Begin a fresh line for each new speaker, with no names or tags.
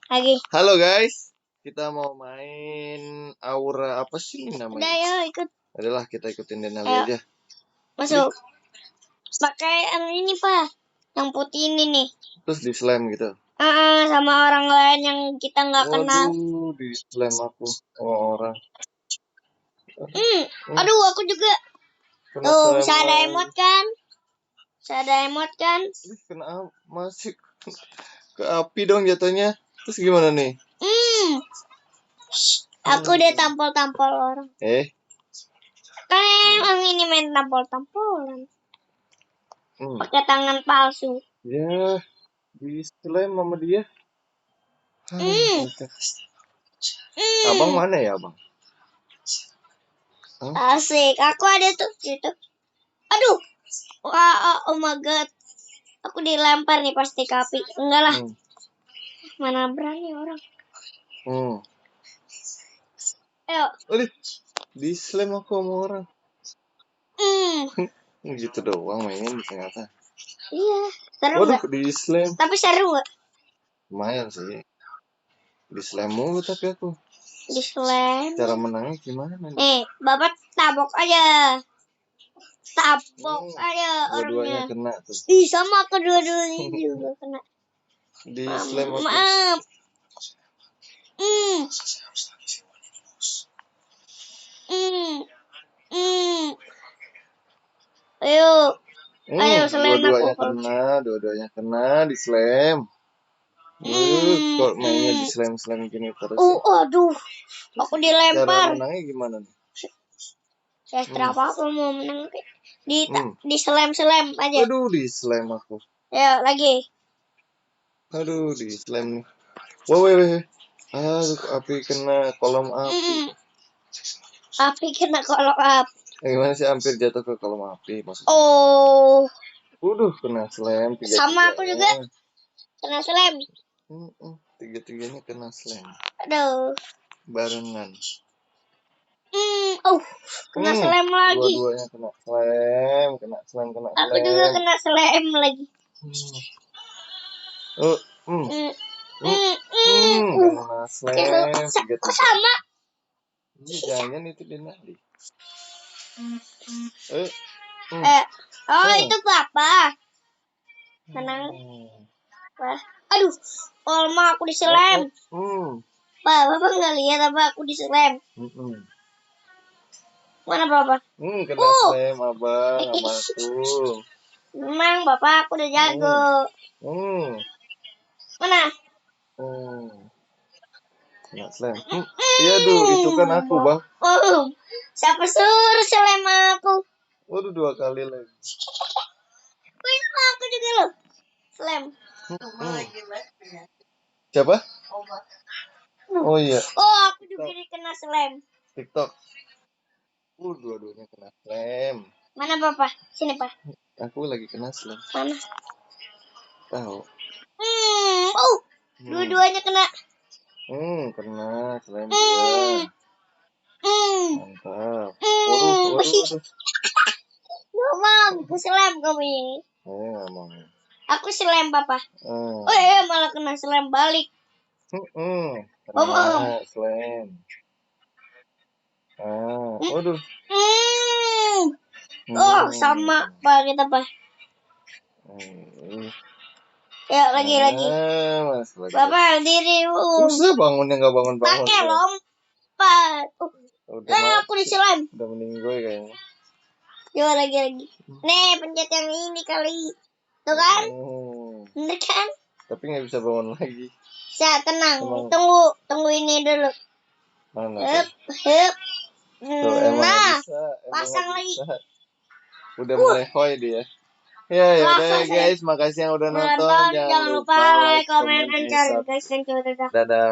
Lagi.
Halo guys, kita mau main aura apa sih ini namanya?
Udah ya ikut.
Adalah kita ikutin Denali
Ayo.
aja.
Masuk. Pakai ini Pak, yang putih ini nih.
Terus di slam gitu.
Sama orang lain yang kita nggak kenal.
Waduh, di slam aku sama orang.
Aduh, aku juga.
Kena
Tuh,
slam
bisa ada
lagi.
emot kan? Bisa ada emot kan?
Kena masih ke api dong jatuhnya. Terus gimana nih?
Aku udah tampol-tampol orang. Kan emang ini main tampol-tampolan. Pakai tangan palsu.
Ya, di slam sama dia. Abang mana ya, Bang?
Asik, aku ada tuh situ. Aduh. Wah, oh my god. Aku dilempar nih pasti ke api. Enggak lah. Mana berani orang. Ayo.
Aduh, di slam aku sama orang. Gitu doang mainin ternyata.
Iya, seru
Waduh,
gak?
di slam.
Tapi seru gak?
Lumayan sih. Di slam mulu tapi aku.
Di slam.
Cara menangnya gimana nih?
Bapak tabok aja. Tabok aja
Dua-duanya
orangnya.
kena tuh.
Ih, sama kedua-duanya juga kena.
Di slam aku.
Maaf. Ayo slam aku.
Dua-duanya kena di slam. Kok mainnya di slam gini terus?
Aduh, aku dilempar.
Cara menangnya gimana nih?
Ya apa mau menang di slam aja.
Aduh, di slam aku.
Ya lagi.
Aduh, di slam nih. Wah. Aduh, api kena kolom api.
Api kena kolom api.
Gimana sih hampir jatuh ke kolom api maksudnya?
Waduh,
kena slam.
Sama aku juga. Kena slam.
Tiga-tiganya kena slam.
Aduh.
Barengan.
Kena slam lagi.
Dua-duanya kena slam.
Aku juga kena slam lagi.
Kena slam. Tiga-tiga.
Sama.
Jangan itu Denali.
Itu Papa. Tenang. Aduh, Olma aku diselem. Bapak nggak lihat apa aku diselem. Mana Bapak?
Kena slam abang, abangku.
Memang Bapak aku udah jago. Mana?
Kena slam. Iya itu kan aku bang.
Siapa suruh selem aku?
Waduh 2 kali lagi.
Sama aku juga loh. Slam.
Siapa? Oh iya.
Aku juga kena slam.
TikTok. Dua-duanya kena slam.
Mana Bapak? Sini Pak.
Aku lagi kena slam.
Mana?
Tahu.
Dua-duanya kena.
Kena slam dia. Mantap. Waduh.
Ngomong, aku slam kamu ini.
Nggak mau.
Aku slam Papa. Malah kena slam balik.
Kena slam. Waduh.
Sama Pak kita Pak. Ya lagi. Bapak diri.
Susah bangunnya nggak bangun.
Pakai lompat. Aku diselam.
Udah meninggoy kayaknya.
Yo lagi. Nih pencet yang ini kali. Tuh kan? Bener kan?
Tapi nggak bisa bangun lagi.
Bisa tenang. Tunggu ini dulu.
Mana?
Nah,
bisa.
pasang lagi.
Udah mulai hoy dia. Ya udah guys, makasih yang udah nonton.
Jangan lupa like, comment, dan share guys. Thank you.
Dadah.